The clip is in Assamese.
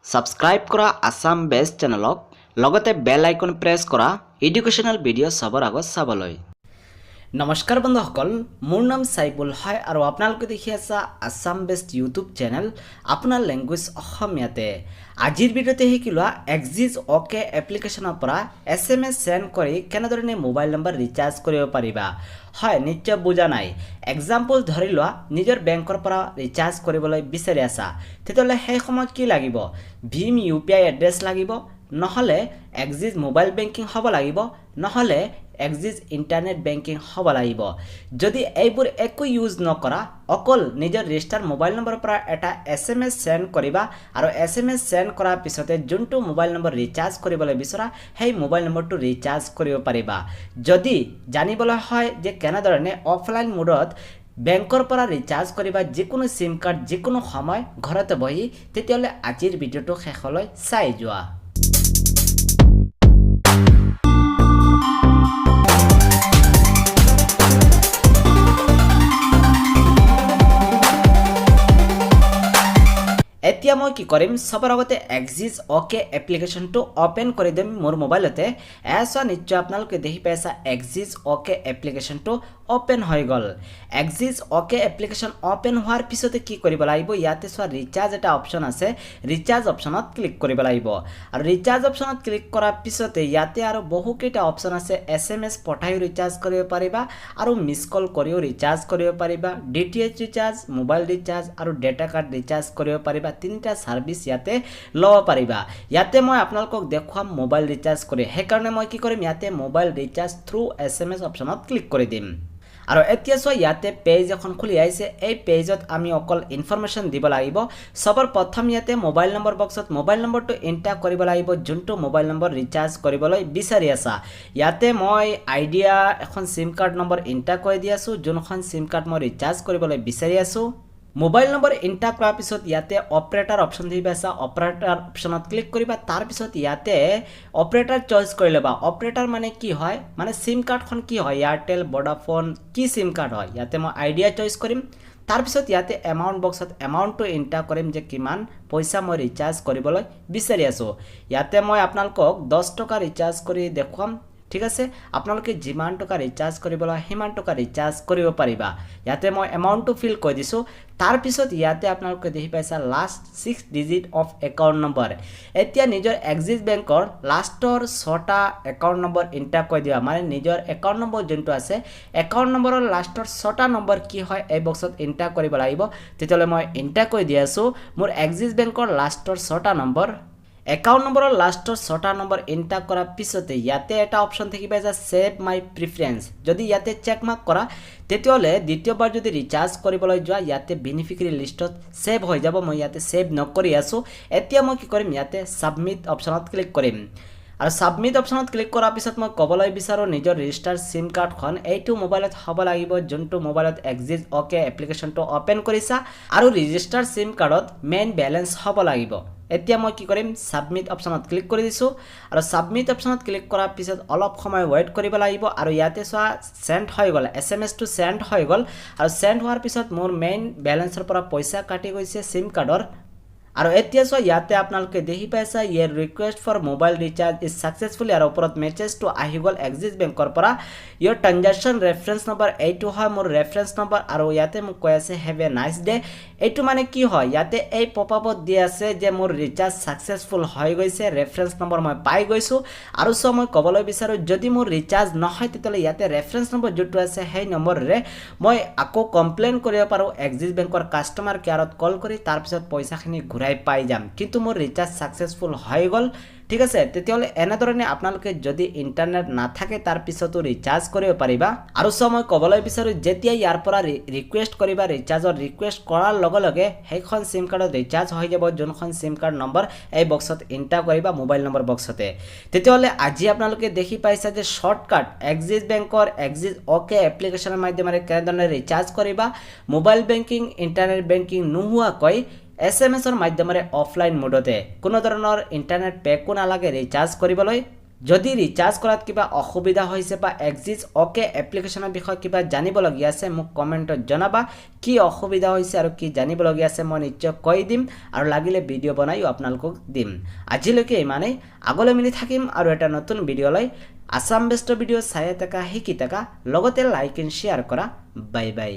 সাবস্ক্ৰাইব কৰা আসাম বেষ্ট চেনেলক লগতে বেল আইকন প্ৰেছ কৰা এডুকেশ্যনেল ভিডিঅ' চাবৰ আগত চাবলৈ। নমস্কাৰ বন্ধুসকল, মোৰ নাম সাইবুল হয় আৰু আপোনালোকে দেখি আছা আসাম বেষ্ট ইউটিউব চেনেল আপোনাৰ লেংগুৱেজ অসমীয়াতে। আজিৰ ভিডিঅ'তে শিকি লোৱা এক্সিছ অকে এপ্লিকেশ্যনৰ পৰা SMS সেন্ড কৰি কেনেদৰে মোবাইল নম্বৰ ৰিচাৰ্জ কৰিব পাৰিবা। হয়, নিশ্চয় বুজা নাই। এক্সাম্পল ধৰি লোৱা নিজৰ বেংকৰ পৰা ৰিচাৰ্জ কৰিবলৈ বিচাৰি আছা, তেতিয়াহ'লে সেই সময়ত কি লাগিব? ভীম UPI এড্ৰেছ লাগিব, নহ'লে এক্সিছ মোবাইল বেংকিং হ'ব লাগিব, নহ'লে এক্সিছ ইণ্টাৰনেট বেংকিং হ'ব লাগিব। যদি এইবোৰ একো ইউজ নকৰা, অকল নিজৰ ৰেজিষ্টাৰ মোবাইল নম্বৰৰ পৰা এটা SMS সেন্ড কৰিবা আৰু SMS সেন্ড কৰাৰ পিছতে যোনটো মোবাইল নম্বৰ ৰিচাৰ্জ কৰিবলৈ বিচৰা সেই মোবাইল নম্বৰটো ৰিচাৰ্জ কৰিব পাৰিবা। যদি জানিবলৈ হয় যে কেনেধৰণে অফলাইন মোডত বেংকৰ পৰা ৰিচাৰ্জ কৰিবা যিকোনো সিম কাৰ্ড যিকোনো সময় ঘৰতে বহি, তেতিয়াহ'লে আজিৰ ভিডিঅ'টো শেষলৈ চাই যোৱা। এতিয়া মই কি কৰিম, সবৰ আগতে এক্সিছ অকে এপ্লিকেশ্যনটো অপেন কৰি দিম মোৰ মোবাইলতে। এছা নিশ্চয় আপোনালোকে দেখি পাইছা এক্সিছ অকে এপ্লিকেশ্যনটো অপেন হৈ গ'ল। এক্সিছ অকে এপ্লিকেশ্যন অপেন হোৱাৰ পিছতে কি কৰিব লাগিব, ইয়াতে চোৱা ৰিচাৰ্জ এটা অপশ্যন আছে, ৰিচাৰ্জ অপশ্যনত ক্লিক কৰিব লাগিব। আৰু ৰিচাৰ্জ অপশ্যনত ক্লিক কৰাৰ পিছতে ইয়াতে আৰু বহুকেইটা অপশ্যন আছে। SMS পঠাইও ৰিচাৰ্জ কৰিব পাৰিবা আৰু মিছ কল কৰিও ৰিচাৰ্জ কৰিব পাৰিবা, DTH ৰিচাৰ্জ, মোবাইল ৰিচাৰ্জ আৰু ডেটা কাৰ্ড ৰিচাৰ্জ কৰিব পাৰিবা। তিনিটা সাৰ্ভিস ইয়াতে লব পাৰিবা। ইয়াতে মই আপোনালোকক দেখুৱাম মোবাইল ৰিচাৰ্জ কৰি, সেইকাৰণে মই কি কৰিম, ইয়াতে মোবাইল ৰিচাৰ্জ থ্ৰু SMS অপশ্যনত ক্লিক কৰি দিম। আৰু এতিয়া চোৱা ইয়াতে পেজ এখন খুলি আহিছে। এই পেজত আমি অকল ইনফৰমেশ্যন দিব লাগিব। সবৰ প্ৰথম ইয়াতে মোবাইল নম্বৰ বক্সত মোবাইল নম্বৰটো এণ্টাৰ কৰিব লাগিব, যোনটো মোবাইল নম্বৰ ৰিচাৰ্জ কৰিবলৈ বিচাৰি আছা। ইয়াতে মই আইডিয়া এখন সিম কাৰ্ড নম্বৰ এণ্টাৰ কৰি দি আছোঁ, যোনখন সিম কাৰ্ড মই ৰিচাৰ্জ কৰিবলৈ বিচাৰি আছোঁ। মোবাইল নম্বৰ এণ্টাৰ কৰাৰ পিছত ইয়াতে অপাৰেটৰ অপশ্যন দিব আছে, অপাৰেটৰ অপশ্যনত ক্লিক কৰিবা। তাৰপিছত ইয়াতে অপাৰেটৰ চইচ কৰি ল'বা। অপাৰেটৰ মানে কি হয়, মানে সিম কাৰ্ডখন কি হয়, এয়াৰটেল, ভোডাফোন কি সিম কাৰ্ড হয়। ইয়াতে মই আইডিয়া চইচ কৰিম। তাৰপিছত ইয়াতে এমাউণ্ট বক্সত এমাউণ্টটো এণ্টাৰ কৰিম যে কিমান পইচা মই ৰিচাৰ্জ কৰিবলৈ বিচাৰি আছোঁ। ইয়াতে মই আপোনালোকক 10 টকা ৰিচাৰ্জ কৰি দেখুৱাম। ঠিক আছে, আপোনালোকে যিমান টকা ৰিচাৰ্জ কৰিবলৈ সিমান টকা ৰিচাৰ্জ কৰিব পাৰিবা। ইয়াতে মই এমাউণ্টটো ফিল কৰি দিছোঁ। তাৰপিছত ইয়াতে আপোনালোকে দেখি পাইছা last 6 digit of account number. এতিয়া নিজৰ এক্সিছ বেংকৰ লাষ্টৰ 6টা একাউণ্ট নম্বৰ এণ্টাৰ কৰি দিবা। মানে নিজৰ একাউণ্ট নম্বৰ যোনটো আছে, একাউণ্ট নম্বৰৰ লাষ্টৰ 6টা নম্বৰ কি হয় এই বক্সত এণ্টাৰ কৰিব লাগিব। তেতিয়াহ'লে মই এণ্টাৰ কৰি দি আছোঁ মোৰ এক্সিছ বেংকৰ লাষ্টৰ 6টা নম্বৰ। একাউণ্ট নম্বৰৰ লাষ্টৰ 6টা নম্বৰ এণ্টাৰ কৰাৰ পিছতে ইয়াতে এটা অপশ্যন থাকিব যে সেভ মাই প্ৰিফাৰেন্স। যদি ইয়াতে চেক মাৰ্ক কৰা, তেতিয়াহ'লে দ্বিতীয়বাৰ যদি ৰিচাৰ্জ কৰিবলৈ যোৱা ইয়াতে বেনিফিচিয়াৰী লিষ্টত সেভ হৈ যাব। মই ইয়াতে সেভ নকৰি আছোঁ। এতিয়া মই কি কৰিম, ইয়াতে সাবমিট অপশ্যনত ক্লিক কৰিম। আৰু সাবমিট অপশ্যনত ক্লিক কৰাৰ পিছত মই ক'বলৈ বিচাৰোঁ নিজৰ ৰেজিষ্টাৰ সিম কাৰ্ডখন এইটো মোবাইলত হ'ব লাগিব, যোনটো মোবাইলত এক্সিছ অকে এপ্লিকেশ্যনটো অপেন কৰিছা, আৰু ৰেজিষ্টাৰ সিম কাৰ্ডত মেইন বেলেঞ্চ হ'ব লাগিব। এতিয়া মই কি কৰিম, সাবমিট অপশ্যনত ক্লিক কৰি দিছোঁ। আৰু সাবমিট অপশ্যনত ক্লিক কৰাৰ পিছত অলপ সময় ৱেইট কৰিব লাগিব। আৰু ইয়াতে চোৱা সেন্ড হৈ গ'ল, SMS-টো সেন্ড হৈ গ'ল। আৰু সেন্ড হোৱাৰ পিছত মোৰ মেইন বেলেঞ্চৰ পৰা পইচা কাটি গৈছে সিম কাৰ্ডৰ। আৰু এতিয়া চোৱা ইয়াতে আপোনালোকে দেখি পাইছা ইয়াৰ request for mobile recharge is successfully, আৰু ওপৰত মেছেজটো আহি গ'ল এক্সিছ বেংকৰ পৰা। ইয়াৰ ট্ৰানজেকশ্যন ৰেফাৰেঞ্চ নম্বৰ এইটো হয় মোৰ ৰেফাৰেঞ্চ নম্বৰ। আৰু ইয়াতে মোক কৈ আছে হেভ এ নাইচ ডে। এইটো মানে কি হয়, ইয়াতে এই পপআপত দি আছে যে মোৰ ৰিচাৰ্জ ছাকচেছফুল হৈ গৈছে, ৰেফাৰেঞ্চ নম্বৰ মই পাই গৈছোঁ। আৰু চোৱা মই ক'বলৈ বিচাৰোঁ যদি মোৰ ৰিচাৰ্জ নহয়, তেতিয়াহ'লে ইয়াতে ৰেফাৰেঞ্চ নম্বৰ যোনটো আছে সেই নম্বৰেৰে মই আকৌ কমপ্লেইন কৰিব পাৰোঁ এক্সিছ বেংকৰ কাষ্টমাৰ কেয়াৰত কল কৰি, তাৰপিছত পইচাখিনি ঘূৰাই পাই যাম। কিন্তু মোৰ ৰিচাৰ্জ ছাকচেছফুল হৈ গ'ল। ঠিক আছে, তেতিয়াহ'লে এনেধৰণে আপোনালোকে যদি ইণ্টাৰনেট নাথাকে তাৰ পিছতো ৰিচাৰ্জ কৰিব পাৰিবা। আৰু চোৱা মই ক'বলৈ বিচাৰোঁ যেতিয়া ইয়াৰ পৰা ৰিকুৱেষ্ট কৰিবা, ৰিচাৰ্জৰ ৰিকুৱেষ্ট কৰাৰ লগে লগে সেইখন সিম কাৰ্ডত ৰিচাৰ্জ হৈ যাব, যোনখন সিম কাৰ্ড নম্বৰ এই বক্সত এণ্টাৰ কৰিবা মোবাইল নম্বৰ বক্সতে। তেতিয়াহ'লে আজি আপোনালোকে দেখি পাইছা যে শ্বৰ্টকাট এক্সিছ বেংকৰ এক্সিছ অকে এপ্লিকেশ্যনৰ মাধ্যমেৰে কেনেধৰণে ৰিচাৰ্জ কৰিবা, মোবাইল বেংকিং ইণ্টাৰনেট বেংকিং নোহোৱাকৈ SMS-ৰ মাধ্যমেৰে অফলাইন মোডতে কোনো ধৰণৰ ইণ্টাৰনেট পেকো নালাগে ৰিচাৰ্জ কৰিবলৈ। যদি ৰিচাৰ্জ কৰাত কিবা অসুবিধা হৈছে বা এক্সিছ অকে এপ্লিকেশ্যনৰ বিষয়ে কিবা জানিবলগীয়া আছে মোক কমেণ্টত জনাবা কি অসুবিধা হৈছে আৰু কি জানিবলগীয়া আছে মই নিশ্চয় কৈ দিম আৰু লাগিলে ভিডিঅ' বনাইও আপোনালোকক দিম আজিলৈকে ইমানেই আগলৈ মিলি থাকিম আৰু এটা নতুন ভিডিঅ' লৈ আসাম বেষ্ট ভিডিঅ' চাই থাকা শিকি থাকা লগতে লাইক এণ্ড শ্বেয়াৰ কৰা বাই বাই